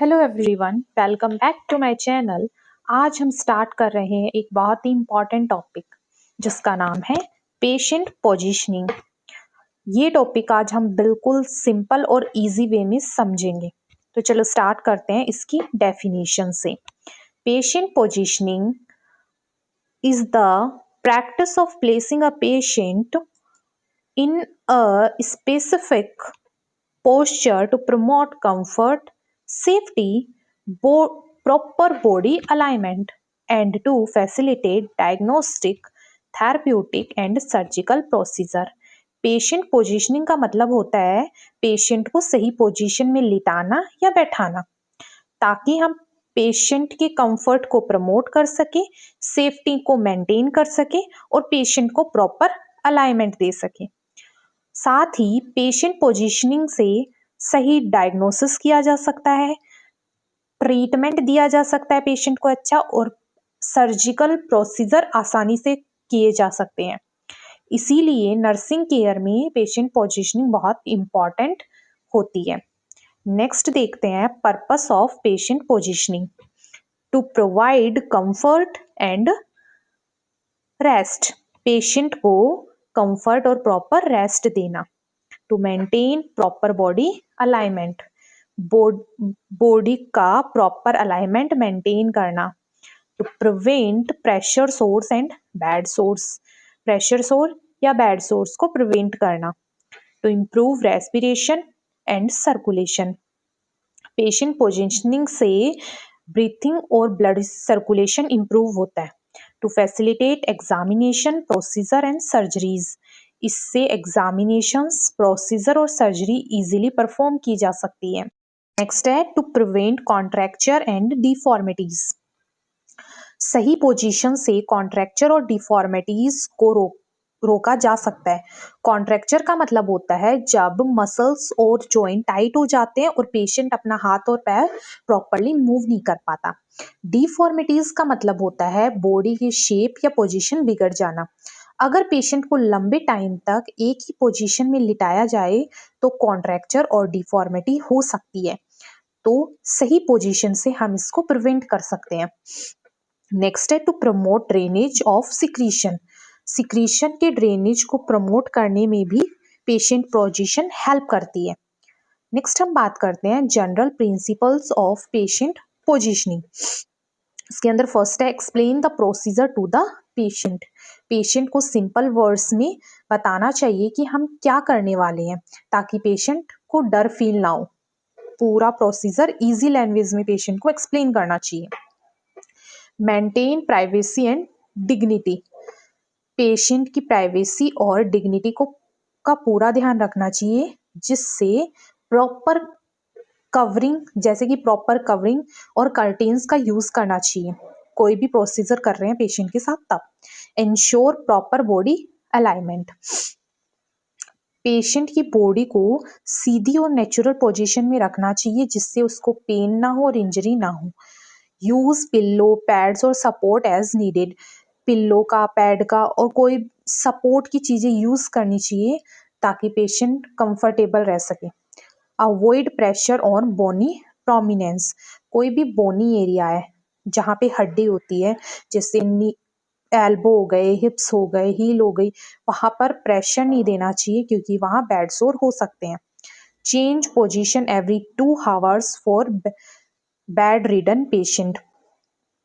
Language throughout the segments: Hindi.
Hello everyone, welcome back to my channel. आज हम स्टार्ट कर रहे हैं एक बहुत ही इम्पॉर्टेंट टॉपिक जिसका नाम है पेशेंट पोजीशनिंग। ये टॉपिक आज हम बिल्कुल सिंपल और इजी वे में समझेंगे। तो चलो स्टार्ट करते हैं इसकी डेफिनेशन से। Patient positioning is the practice of placing a patient in a specific posture to promote comfort, safety, proper body alignment, and to facilitate diagnostic, therapeutic, and surgical procedure. Patient positioning का मतलब होता है पेशेंट को सही पोजीशन में लिटाना या बैठाना ताकि हम पेशेंट के कंफर्ट को प्रमोट कर सके, सेफ्टी को मेंटेन कर सके और पेशेंट को प्रॉपर अलाइनमेंट दे सके। साथ ही पेशेंट पोजीशनिंग से सही डायग्नोसिस किया जा सकता है, ट्रीटमेंट दिया जा सकता है पेशेंट को अच्छा, और सर्जिकल प्रोसीजर आसानी से किए जा सकते हैं। इसीलिए नर्सिंग केयर में पेशेंट पोजीशनिंग बहुत इम्पॉर्टेंट होती है। नेक्स्ट देखते हैं purpose of patient positioning. To provide comfort and rest, patient को कंफर्ट और प्रॉपर रेस्ट देना। To maintain proper body alignment, body का प्रॉपर अलाइनमेंट मेंटेन करना। To prevent pressure sores and bed sores, pressure sores या बैड सोर्स को प्रिवेंट करना। To improve respiration and circulation, patient positioning से ब्रीथिंग और ब्लड सर्कुलेशन इंप्रूव होता है। To facilitate examination, procedure and surgeries, इससे एग्जामिनेशंस, प्रोसीजर और सर्जरी इजीली परफॉर्म की जा सकती है। नेक्स्ट है to prevent contracture and deformities, सही पोजीशन से कॉन्ट्रैक्चर और डिफॉर्मिटीज को रोका जा सकता है। कॉन्ट्रैक्चर का मतलब होता है जब मसल्स और जॉइंट टाइट हो जाते हैं और पेशेंट अपना हाथ और पैर प्रॉपरली मूव नहीं कर पाता। डिफॉर्मिटीज का मतलब होता है बॉडी की शेप या पोजीशन बिगड़ जाना। अगर पेशेंट को लंबे टाइम तक एक ही पोजीशन में लिटाया जाए तो कॉन्ट्रैक्चर और डिफॉर्मिटी हो सकती है। तो सही पोजीशन से हम इसको प्रिवेंट कर सकते हैं। नेक्स्ट है to promote drainage of secretion, secretion के ड्रेनेज को प्रमोट करने में भी पेशेंट पोजीशन हेल्प करती है। नेक्स्ट हम बात करते हैं general principles of patient positioning. इसके अंदर फर्स्ट है explain the procedure to the patient, patient को सिंपल वर्ड्स में बताना चाहिए कि हम क्या करने वाले हैं ताकि पेशेंट को डर फील ना हो। पूरा प्रोसीजर इजी लैंग्वेज में पेशेंट को एक्सप्लेन करना चाहिए। Maintain privacy and dignity, patient की प्राइवेसी और डिग्निटी को का पूरा ध्यान रखना चाहिए, जिससे प्रॉपर कवरिंग, जैसे कि प्रॉपर कवरिंग और कर्टेन्स का यूज करना चाहिए कोई भी प्रोसीजर कर रहे हैं पेशेंट के साथ तब। Ensure proper body alignment, patient की बॉडी को सीधी और नेचुरल पोजीशन में रखना चाहिए जिससे उसको पेन ना हो और इंजरी ना हो। यूज पिल्लो, पैड्स और सपोर्ट एज नीडेड, पिल्लो का, पैड का और कोई सपोर्ट की चीजें यूज करनी चाहिए ताकि पेशेंट कंफर्टेबल रह सके। Avoid pressure on bony prominence, कोई भी बोनी एरिया है जहाँ पे हड्डी होती है, जैसे एल्बो हो गए, हिप्स हो गए, हील हो गई, वहां पर प्रेशर नहीं देना चाहिए क्योंकि वहां बैड सोर हो सकते हैं। Change position every 2 hours for bed ridden patient,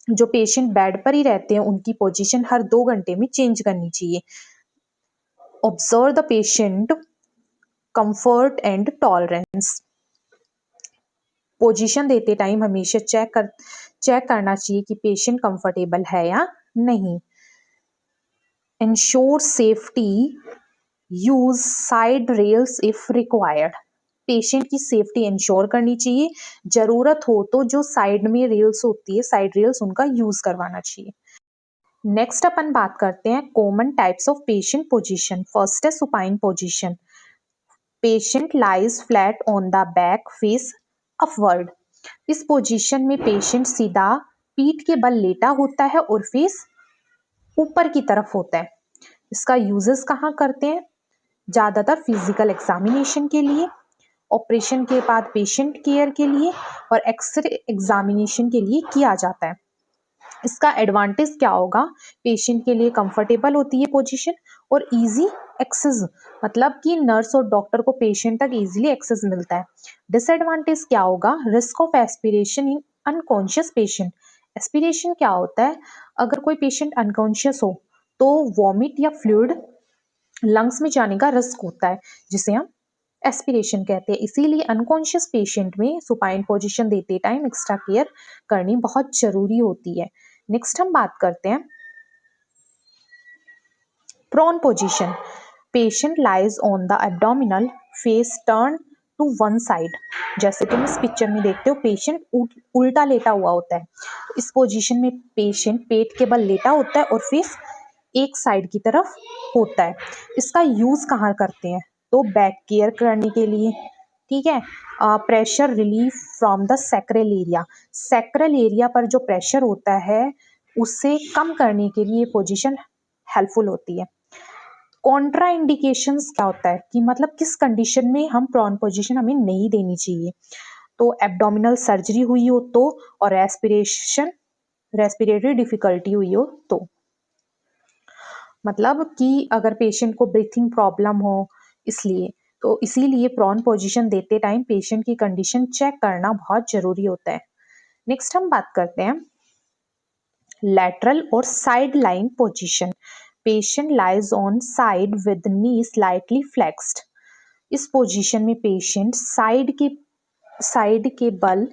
जो पेशेंट बेड पर ही रहते हैं उनकी पोजीशन हर 2 घंटे में चेंज करनी चाहिए। Observe the patient comfort and tolerance, position देते टाइम हमेशा चेक करना चाहिए कि पेशेंट कंफर्टेबल है या नहीं। Ensure safety, use side rails if required, patient की सेफ्टी इंश्योर करनी चाहिए, जरूरत हो तो जो साइड में रेल्स होती है, साइड रेल्स, उनका यूज करवाना चाहिए। नेक्स्ट अपन बात करते हैं common types of patient position. First है supine position, patient lies flat on the back face upward, इस पोजीशन में पेशेंट सीधा पीठ के बल लेटा होता है और फेस ऊपर की तरफ होता है। इसका यूजेस कहाँ करते हैं? ज्यादातर फिजिकल एग्जामिनेशन के लिए, ऑपरेशन के बाद पेशेंट केयर के लिए और एक्सरे एग्जामिनेशन के लिए किया जाता है। इसका एडवांटेज क्या होगा, पेशेंट के लिए कंफर्टेबल होती है पोजीशन और इजी एक्सेस, मतलब कि नर्स और डॉक्टर को पेशेंट तक इजीली एक्सेस मिलता है। डिसएडवांटेज क्या होगा, risk of aspiration in unconscious patient. Aspiration क्या होता है, अगर कोई पेशेंट अनकॉन्शियस हो तो वॉमिट या फ्लूइड लंग्स में जाने का रिस्क होता है, जिसे हम एस्पिरेशन कहते हैं। इसीलिए अनकॉन्शियस पेशेंट में सुपाइन पोजीशन देते टाइम एक्स्ट्रा केयर करनी बहुत जरूरी होती है। नेक्स्ट हम बात करते हैं prone position. Patient lies on the abdominal, face turn to one side. जैसे तुम इस पिक्चर में देखते हो, पेशेंट उल्टा लेटा हुआ होता है। इस पोजीशन में पेशेंट पेट के बल लेटा होता है और फेस एक साइड की तरफ होता है। इसका यूज कहाँ करते हैं, तो बैक केयर करने के लिए, ठीक है। Pressure relief from the sacral area, sacral area पर जो प्रेशर होता है उसे कम करने के लिए पोजीशन हेल्पफुल होती है। कॉन्ट्रा इंडिकेशंस क्या होता है कि मतलब किस कंडीशन में हम प्रॉन पोजीशन हमें नहीं देनी चाहिए, तो एब्डोमिनल सर्जरी हुई हो तो, और रेस्पिरेटरी डिफिकल्टी हुई हो तो। मतलब कि अगर पेशेंट को ब्रीथिंग प्रॉब्लम हो, इसलिए तो इसीलिए प्रॉन पोजीशन देते टाइम पेशेंट की कंडीशन चेक करना बहुत जरूरी होता है। नेक्स्ट हम बात करते हैं लैटरल और side line position. Patient lies on side with knee slightly flexed. इस पोजीशन में पेशेंट साइड के बल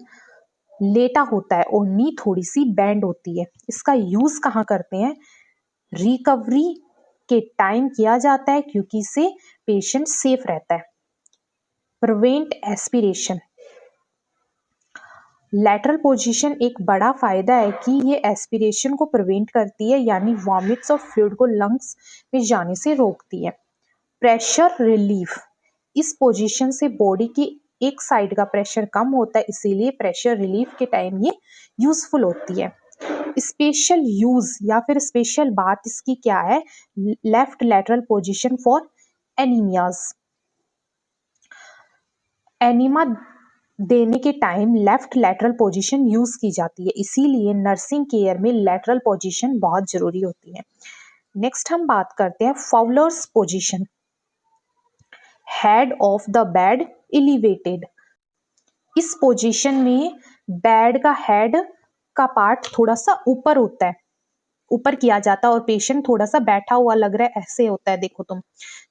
लेटा होता है और नी थोड़ी सी बेंड होती है। इसका यूज कहाँ करते हैं, रिकवरी के टाइम किया जाता है क्योंकि इससे पेशेंट सेफ रहता है। Prevent aspiration. लैटरल पोजीशन एक बड़ा फायदा है कि ये एस्पिरेशन को प्रिवेंट करती है, यानी वॉमिट्स और फ्लूइड को लंग्स में जाने से रोकती है। Pressure relief. इस पोजीशन से बॉडी की एक साइड का प्रेशर कम होता है, इसीलिए प्रेशर रिलीफ के टाइम ये यूजफुल होती है। स्पेशल यूज या फिर स्पेशल बात इसकी क्या है, left lateral position for anaemias. Enema देने के time left lateral position use की जाती है, इसीलिए नर्सिंग केयर में लैटरल पोजीशन बहुत जरूरी होती है। नेक्स्ट हम बात करते हैं Fowler's position. Head of the bed elevated. इस पोजीशन में बेड का हेड का पार्ट थोड़ा सा ऊपर होता है, ऊपर किया जाता है और पेशेंट थोड़ा सा बैठा हुआ लग रहा है, ऐसे होता है, देखो तुम,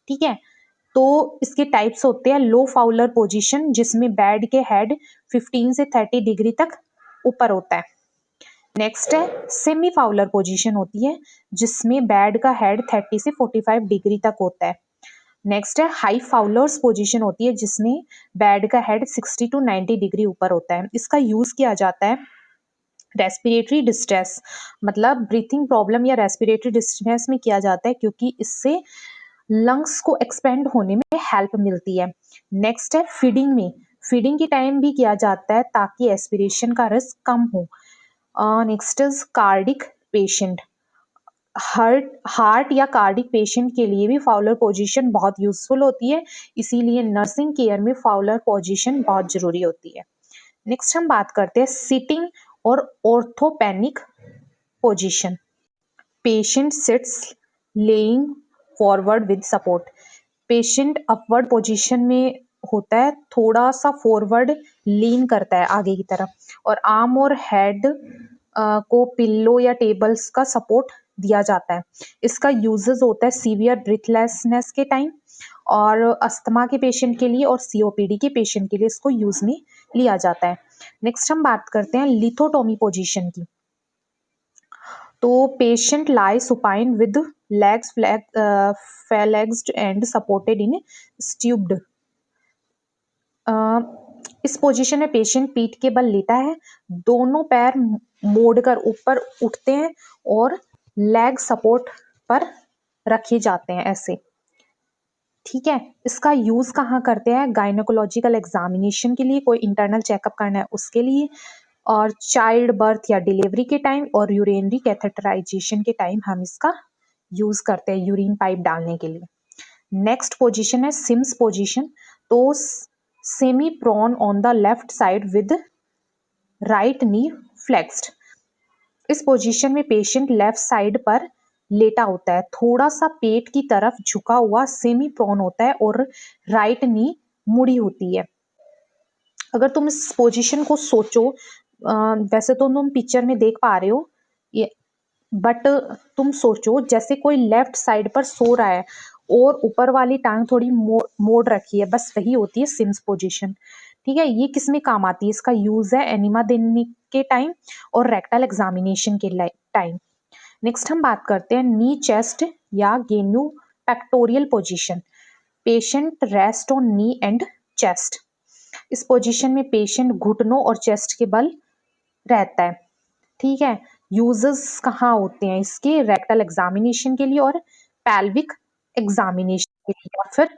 ठीक है। तो इसके टाइप्स होते हैं लो फाउलर पोजीशन, जिसमें बेड के हेड 15 से 30 डिग्री तक ऊपर होता है। नेक्स्ट है सेमी फाउलर पोजीशन होती है, जिसमें बेड का हेड 30 से 45 डिग्री तक होता है। नेक्स्ट है हाई फाउलर्स पोजीशन होती है, जिसमें बेड का हेड 60 टू 90 डिग्री ऊपर होता है। इसका यूज किया जाता है रेस्पिरेटरी डिस्ट्रेस, मतलब ब्रीथिंग प्रॉब्लम या रेस्पिरेटरी डिस्ट्रेस में किया जाता है, क्योंकि इससे लंग्स को एक्सपेंड होने में हेल्प मिलती है। नेक्स्ट है फीडिंग में, फीडिंग के टाइम भी किया जाता है ताकि एस्पिरेशन का रिस्क कम हो। Next is cardiac patient. Heart या कार्डिक पेशेंट के लिए भी फाउलर पोजीशन बहुत यूजफुल होती है, इसीलिए नर्सिंग केयर में फाउलर पोजीशन बहुत जरूरी होती है। नेक्स्ट हम बात करते हैं सिटिंग और orthopneic position. Patient sits leaning forward with support. Patient upward position में होता है, थोड़ा सा फॉरवर्ड लीन करता है आगे की तरफ, और आर्म और हेड को पिल्लो या टेबल्स का सपोर्ट दिया जाता है। इसका यूजेस होता है सीवियर ब्रीथलेसनेस के टाइम, और अस्थमा के पेशेंट के लिए और सीओपीडी के पेशेंट के लिए इसको यूज में लिया जाता है। नेक्स्ट हम बात करते हैं लिथोटोमी पोजीशन की। तो patient lie supine with legs flexed and supported in stooped। इस पोजीशन में पेशेंट पीठ के बल लेटा है, दोनों पैर मोड़कर ऊपर उठते हैं और लेग सपोर्ट पर रखे जाते हैं, ऐसे, ठीक है। इसका यूज कहाँ करते हैं, गायनोकोलॉजिकल एग्जामिनेशन के लिए, कोई इंटरनल चेकअप करना है उसके लिए, और चाइल्ड बर्थ या डिलीवरी के टाइम, और यूरिनरी कैथेटराइजेशन के टाइम हम इसका यूज करते हैं यूरिन पाइप डालने के लिए। नेक्स्ट पोजीशन है सिम्स पोजीशन। तो semi prone on the left side with right knee flexed. इस पोजीशन में पेशेंट लेफ्ट साइड पर लेटा होता है, थोड़ा सा पेट की तरफ झुका हुआ सेमी प्रोन होता है और राइट नी मुड़ी होती है। अगर तुम इस पोजीशन को सोचो, वैसे तो तुम पिक्चर में देख पा रहे हो ये, बट तुम सोचो जैसे कोई लेफ्ट साइड पर सो रहा है और ऊपर वाली टांग थोड़ी मोड़ रखी है, बस वही होती है सिम्स पोजीशन। ठीक है, ये किस में काम आती है? इसका यूज है एनिमा देने के टाइम और रेक्टल एग्जामिनेशन के टाइम। नेक्स्ट हम बात करते हैं नी चेस्ट या genu pectoral position. Patient rest on knee and chest. इस पोजीशन में पेशेंट घुटनों और चेस्ट के बल रहता है। ठीक है, यूजेस कहाँ होते हैं इसके? रेक्टल एग्जामिनेशन के लिए और पैल्विक एग्जामिनेशन के लिए, और फिर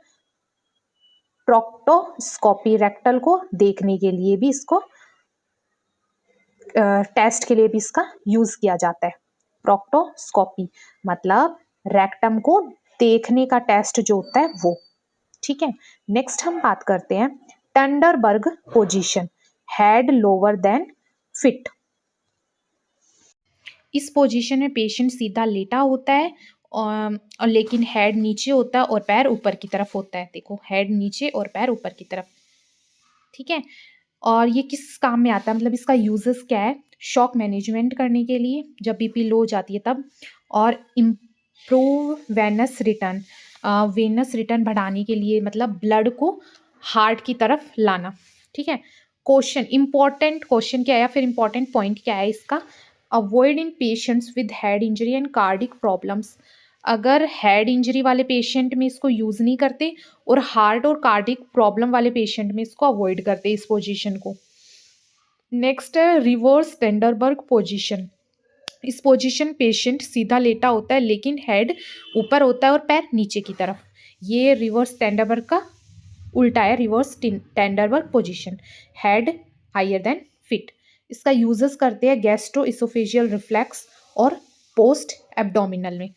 प्रोक्टोस्कोपी, रेक्टल को देखने के लिए भी इसको, टेस्ट के लिए भी इसका यूज किया जाता है। प्रोक्टोस्कोपी मतलब रेक्टम को देखने का टेस्ट जो होता है वो। ठीक है, नेक्स्ट हम बात करते हैं Trendelenburg position, head lower than feet. इस पोजीशन में पेशेंट सीधा लेटा होता है और लेकिन हेड नीचे होता है और पैर ऊपर की तरफ होता है। देखो, हेड नीचे और पैर ऊपर की तरफ। ठीक है, और ये किस काम में आता है, मतलब इसका यूजेस क्या है? शॉक मैनेजमेंट करने के लिए जब बीपी लो हो जाती है तब, और इम्प्रूव वेनस रिटर्न बढ़ाने के लिए, मतलब ब्लड को हार्ट की तरफ लाना। ठीक है, क्वेश्चन, इंपॉर्टेंट क्वेश्चन क्या है या फिर इंपॉर्टेंट पॉइंट क्या है इसका? Avoid in patients with head injury and cardiac problems. अगर हेड इंजरी वाले पेशेंट में इसको यूज नहीं करते और हार्ट और कार्डिक प्रॉब्लम वाले पेशेंट में इसको अवॉइड करते इस पोजीशन को। नेक्स्ट है रिवर्स टेंडरबर्ग पोजीशन। इस पोजीशन पेशेंट सीधा लेटा होता है लेकिन हेड ऊपर होता है और पैर नीचे की तरफ। ये रिवर्स टेंडरबर्ग का उल्टा है, reverse Trendelenburg position, head higher than feet. इसका यूजेस करते हैं गैस्ट्रो इसोफेजियल रिफ्लेक्स और पोस्ट एब्डोमिनल में,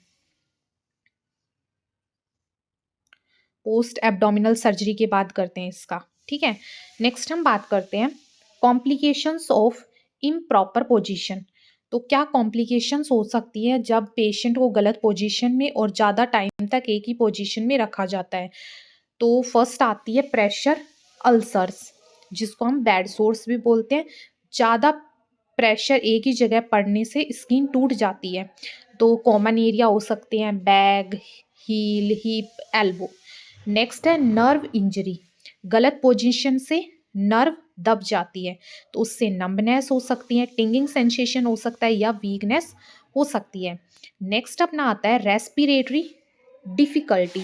पोस्ट एब्डोमिनल सर्जरी के बाद करते हैं इसका। ठीक है, नेक्स्ट हम बात करते हैं कॉम्प्लिकेशंस ऑफ इम्प्रॉपर पोजीशन। तो क्या कॉम्प्लिकेशंस हो सकती है जब पेशेंट को गलत पोजीशन में और ज़्यादा टाइम तक एक ही पोजीशन में रखा जाता है? तो फर्स्ट आती है प्रेशर अल्सर्स, जिसको हम बेड सोर्स भी बोलते हैं। ज़्यादा प्रेशर एक ही जगह पड़ने से स्किन टूट जाती है। तो कॉमन एरिया हो सकते हैं back, heel, hip, elbow. Next है नर्व इंजरी, गलत पोजीशन से नर्व दब जाती है तो उससे नंबनेस हो सकती है, टिंगिंग सेंसेशन हो सकता है या वीकनेस हो सकती है। नेक्स्ट अपना आता है रेस्पिरेटरी डिफिकल्टी,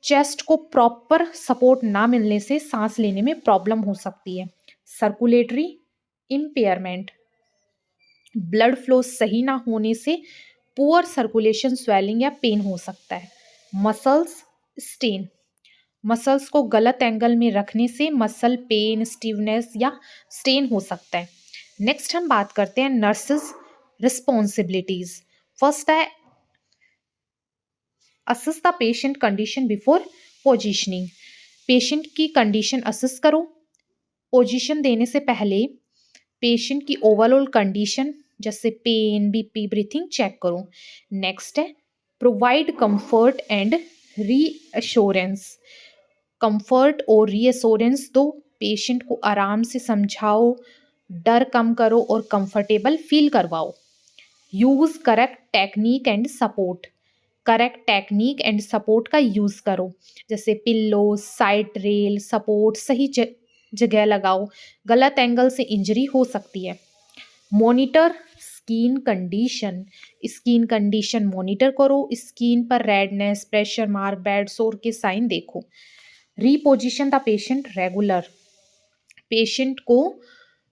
चेस्ट को प्रॉपर सपोर्ट ना मिलने से सांस लेने में प्रॉब्लम हो सकती है। सर्कुलेटरी इम्पेयरमेंट, ब्लड फ्लो सही ना होने से पुअर सर्कुलेशन, स्वेलिंग या पेन हो सकता है। मसल्स स्टेन, मसल्स को गलत एंगल में रखने से मसल पेन, स्टीवनेस या स्टेन हो सकता है। नेक्स्ट हम बात करते हैं नर्सेस रिस्पॉन्सिबिलिटीज। फर्स्ट है assess the patient condition before positioning. Patient की कंडीशन असेस करो, पोजीशन देने से पहले पेशेंट की ओवरऑल कंडीशन जैसे पेन, बीपी, ब्रीथिंग चेक करो। नेक्स्ट है provide comfort and reassurance, comfort और रीअश्योरेंस दो, पेशेंट को आराम से समझाओ, डर कम करो और कंफर्टेबल फील करवाओ। Use correct technique and support, correct technique and support का यूज करो, जैसे पिल्लो, साइड रेल, सपोर्ट सही जगह लगाओ, गलत एंगल से इंजरी हो सकती है। Monitor skin condition, skin condition monitor करो, स्किन पर रेडनेस, प्रेशर मार्क, बेड सोर के साइन देखो। Reposition the patient regular, patient को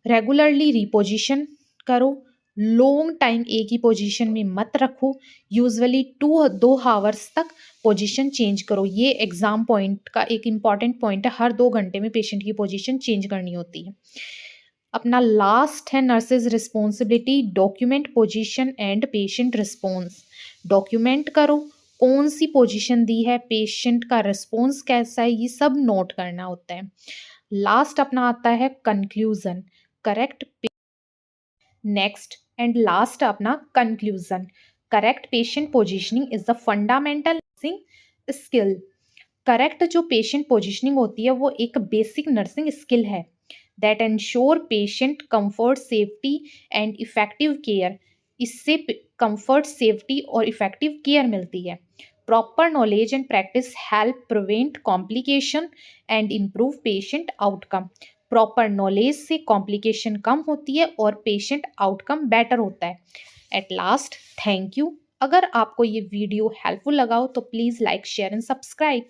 रेगुलरली रिपोजिशन करो, लॉन्ग टाइम एक ही पोजीशन में मत रखो, यूजुअली 2 आवर्स तक पोजीशन चेंज करो। ये एग्जाम पॉइंट का एक इम्पॉर्टेंट पॉइंट है, हर 2 घंटे में पेशेंट की पोजीशन चेंज करनी होती है। अपना लास्ट है nurses responsibility, document position and patient response. Document करो कौन सी पोजीशन दी है, पेशेंट का रिस्पॉन्स कैसा है, ये सब नोट करना होता है। लास्ट अपना आता है conclusion, correct. Next and last अपना conclusion, correct patient positioning is the fundamental nursing skill. Correct जो पेशेंट पोजीशनिंग होती है वो एक बेसिक नर्सिंग स्किल है that ensure patient comfort, safety and effective care. इससे कंफर्ट, सेफ्टी और इफेक्टिव केयर मिलती है। Proper knowledge and practice help prevent complication and improve patient outcome. Proper knowledge से कॉम्प्लिकेशन कम होती है और पेशेंट आउटकम बेटर होता है। At last, thank you. अगर आपको ये वीडियो हेल्पफुल लगा हो तो please like, share and subscribe.